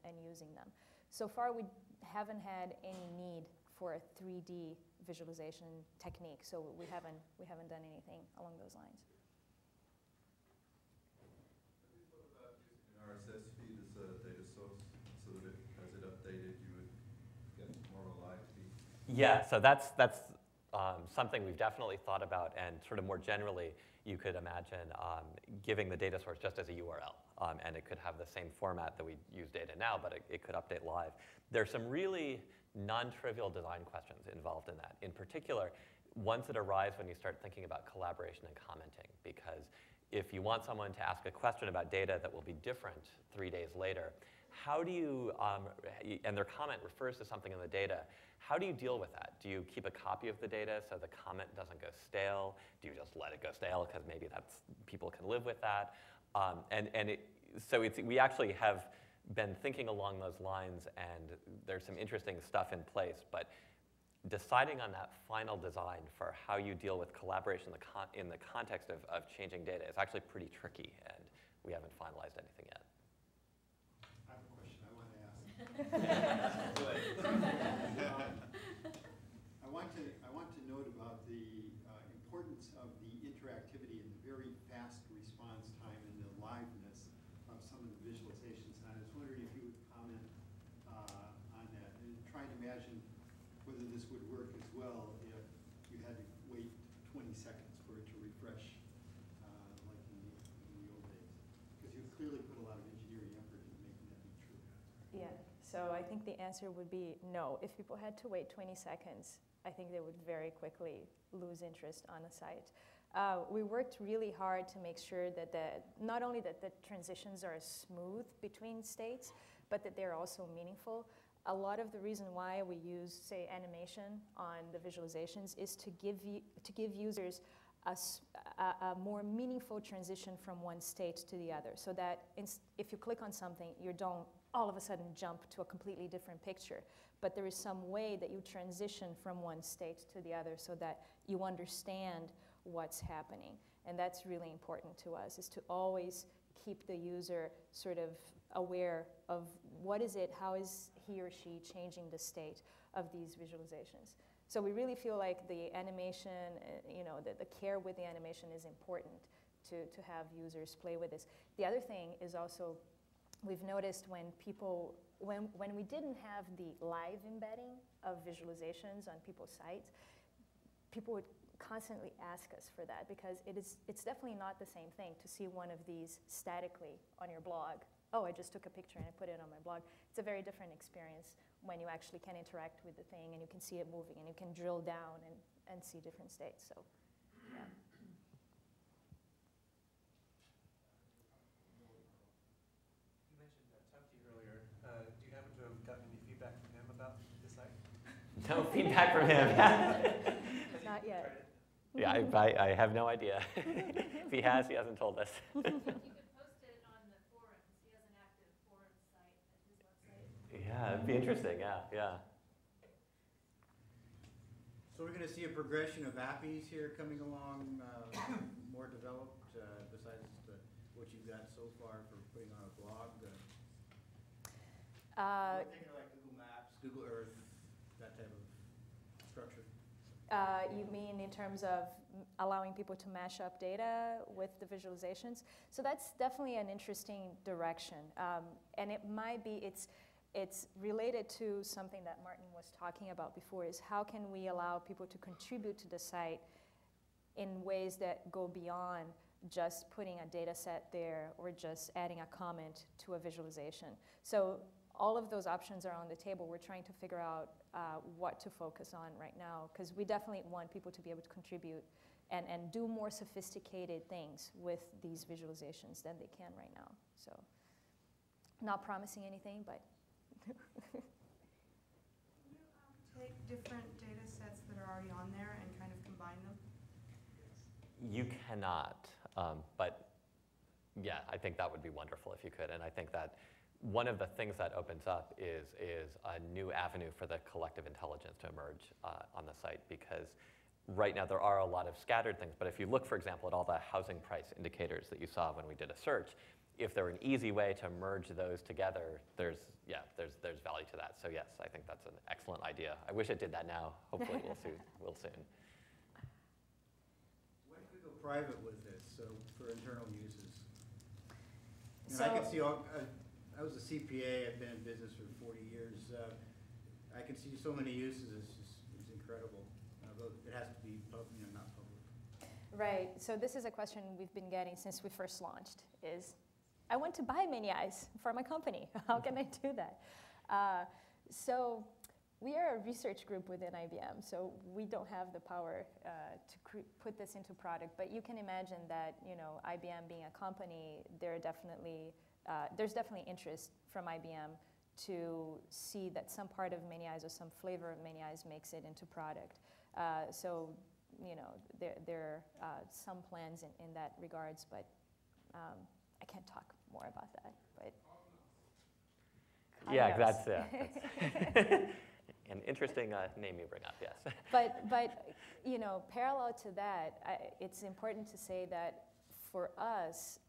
and using them. So far, we haven't had any need for a 3D visualization technique, so we haven't done anything along those lines. Yeah, so that's something we've definitely thought about, and sort of more generally, you could imagine giving the data source just as a URL, and it could have the same format that we use data now, but it could update live. There's some really non-trivial design questions involved in that. In particular, ones that arise when you start thinking about collaboration and commenting, because if you want someone to ask a question about data that will be different 3 days later, how do you, and their comment refers to something in the data, how do you deal with that? Do you keep a copy of the data so the comment doesn't go stale? Do you just let it go stale because maybe people can live with that? We actually have been thinking along those lines, and there's some interesting stuff in place, but deciding on that final design for how you deal with collaboration in the context of changing data is actually pretty tricky, and we haven't finalized anything yet. I have a question I want to ask. I want to note about the importance of the interactivity and the very fast response time and the liveness of some of the visualizations. And I was wondering if you would comment on that, and trying to imagine whether this would work as well if you had to wait 20 seconds for it to refresh, like in the old days. Because you've clearly put a lot of engineering effort into making that be true. Yeah, so I think the answer would be no. If people had to wait 20 seconds, I think they would very quickly lose interest on a site. We worked really hard to make sure that not only that the transitions are smooth between states, but that they're also meaningful. A lot of the reason why we use, say, animation on the visualizations is to give users a more meaningful transition from one state to the other, so that if you click on something, you don't all of a sudden jump to a completely different picture. But there is some way that you transition from one state to the other so that you understand what's happening. And that's really important to us, is to always keep the user sort of aware of what is it, how is he or she changing the state of these visualizations. So we really feel like the animation, the care with the animation is important to have users play with this. The other thing is also, we've noticed when we didn't have the live embedding of visualizations on people's sites, people would constantly ask us for that, because it's definitely not the same thing to see one of these statically on your blog. Oh, I just took a picture and I put it on my blog. It's a very different experience when you actually can interact with the thing and you can see it moving and you can drill down and see different states. So, yeah. You mentioned Tufty earlier. Do you happen to have gotten any feedback from him about the site? No feedback from him. Not yet. Yeah, I have no idea. If he has, he hasn't told us. You could post it on the forums. He has an active forum site at his website. Yeah, it'd be interesting, yeah. So we're going to see a progression of appies here coming along, more developed, besides what you've got so far for putting on a blog. We're thinking like Google Maps, Google Earth, that type of structure. You mean in terms of allowing people to mash up data with the visualizations? So that's definitely an interesting direction. And it might be, it's related to something that Martin was talking about before, is how can we allow people to contribute to the site in ways that go beyond just putting a data set there or just adding a comment to a visualization. So all of those options are on the table. We're trying to figure out what to focus on right now, because we definitely want people to be able to contribute and do more sophisticated things with these visualizations than they can right now. So not promising anything, but Can you take different data sets that are already on there and kind of combine them? You cannot, but yeah, I think that would be wonderful if you could. And I think that one of the things that opens up is a new avenue for the collective intelligence to emerge on the site, because right now there are a lot of scattered things. But if you look, for example, at all the housing price indicators that you saw when we did a search, if there were an easy way to merge those together, there's value to that. So yes, I think that's an excellent idea. I wish it did that now. Hopefully we'll soon. When can we go private with this, so for internal uses? And So- I can see, I was a CPA, I've been in business for 40 years. I can see so many uses, it's incredible. Though it has to be not public. Right. So this is a question we've been getting since we first launched. Is I want to buy many eyes for my company. How can I do that? So we are a research group within IBM, so we don't have the power to put this into product. But you can imagine that, you know, IBM being a company, there's definitely interest from IBM to see that some part of many eyes or some flavor of many eyes makes it into product. So, you know, there are some plans in that regards, but I can't talk more about that. But yeah, that's an interesting name you bring up. Yes. But you know, parallel to that, it's important to say that for us,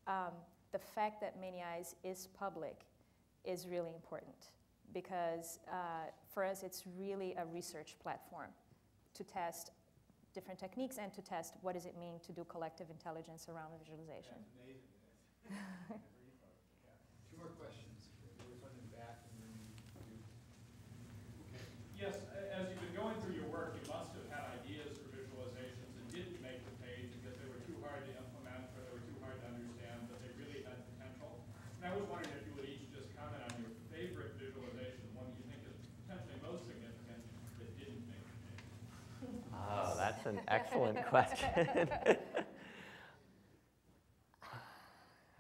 the fact that Many Eyes is public is really important because for us, it's really a research platform to test different techniques and to test what does it mean to do collective intelligence around visualization. That's amazing. Two more questions. There was one in the back and then you. Okay. Yes, as you've been going through your work, you must have had ideas for visualizations that didn't make the page because they were too hard to implement or they were too hard to understand, but they really had potential. And I was wondering if you would each just comment on your favorite visualization, one that you think is potentially most significant that didn't make the page. Oh, that's an excellent question.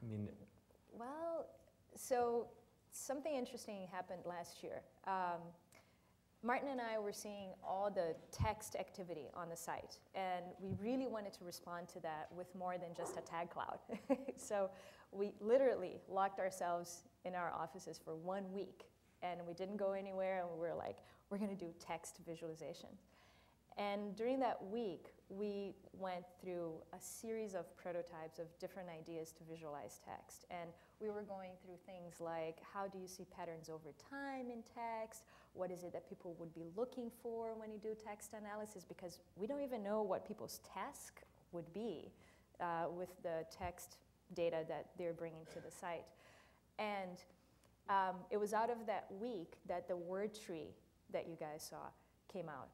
I mean, Well, so something interesting happened last year. Martin and I were seeing all the text activity on the site, and we really wanted to respond to that with more than just a tag cloud. So we literally locked ourselves in our offices for 1 week, and we didn't go anywhere, and we were like, we're going to do text visualization. And during that week, we went through a series of prototypes of different ideas to visualize text. And we were going through things like, how do you see patterns over time in text? What is it that people would be looking for when you do text analysis? Because we don't even know what people's task would be with the text data that they're bringing to the site. And it was out of that week that the word tree that you guys saw came out.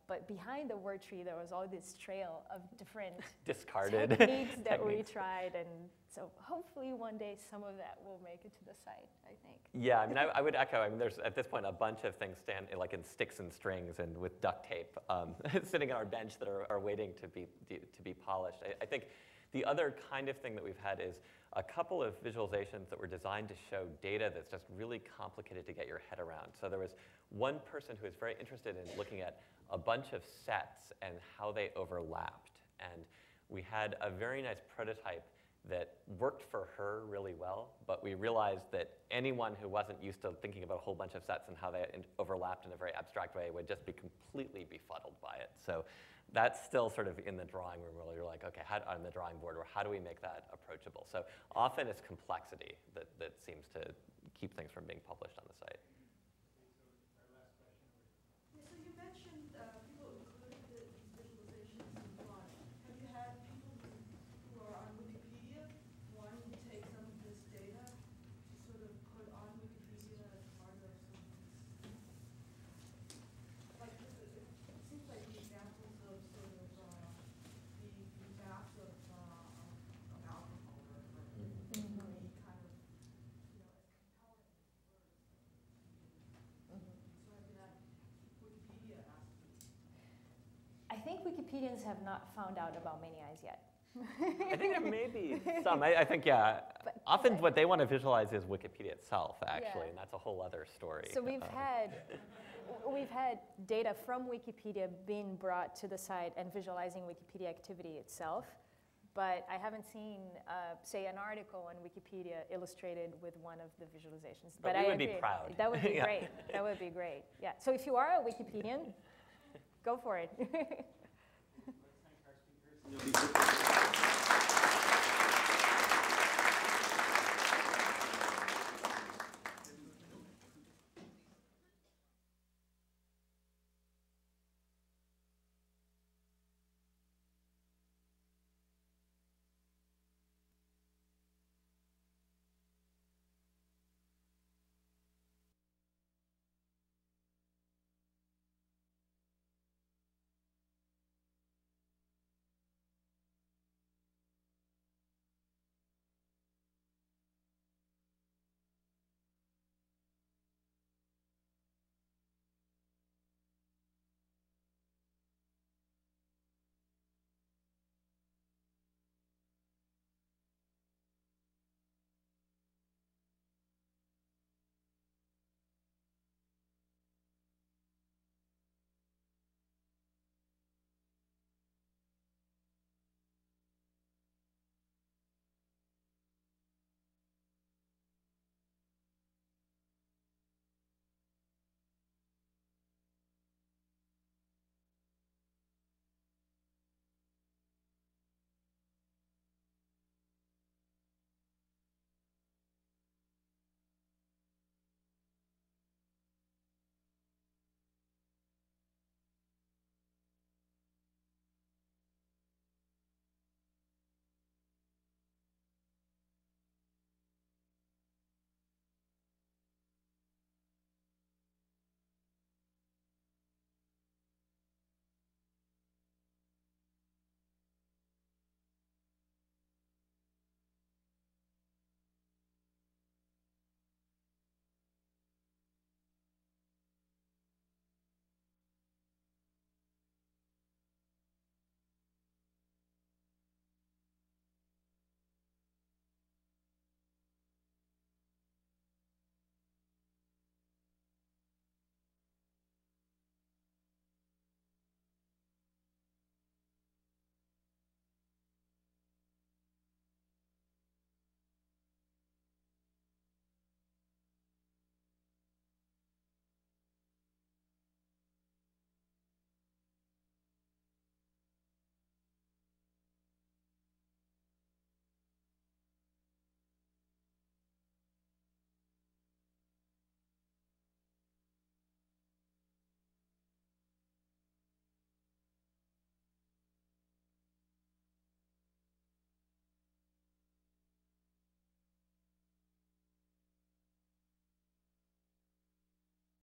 But behind the word tree, there was all this trail of different discarded techniques that we tried. And so hopefully one day some of that will make it to the site, I think. Yeah, I mean, I would echo. I mean, there's at this point a bunch of things stand like in sticks and strings and with duct tape sitting on our bench that are waiting to be polished. I think the other kind of thing that we've had is a couple of visualizations that were designed to show data that's just really complicated to get your head around. So there was one person who was very interested in looking at a bunch of sets and how they overlapped. And we had a very nice prototype that worked for her really well, but we realized that anyone who wasn't used to thinking about a whole bunch of sets and how they overlapped in a very abstract way would just be completely befuddled by it. So that's still sort of in the drawing room where you're like, okay, on the drawing board, or how do we make that approachable? So often it's complexity that seems to keep things from being published on the site. Yeah, so you mentioned people included these visualizations in Watch. Have you had people who are on Wikipedia wanting to take some of this data to sort of put on Wikipedia as part of some of this? Like, it seems like the examples of sort of the maps of alcohol are really kind of, you know, as compelling as words. So I've been at Wikipedia asking. I think Wikipedians have not found out about Many Eyes yet. I think there may be some. I think, yeah. But often what they want to visualize is Wikipedia itself, actually, Yeah. and that's a whole other story. So we've had data from Wikipedia being brought to the site and visualizing Wikipedia activity itself, but I haven't seen, say, an article on Wikipedia illustrated with one of the visualizations. But we would be proud. That would be Yeah. great. That would be great. Yeah. So if you are a Wikipedian, go for it. Let's thank our speakers.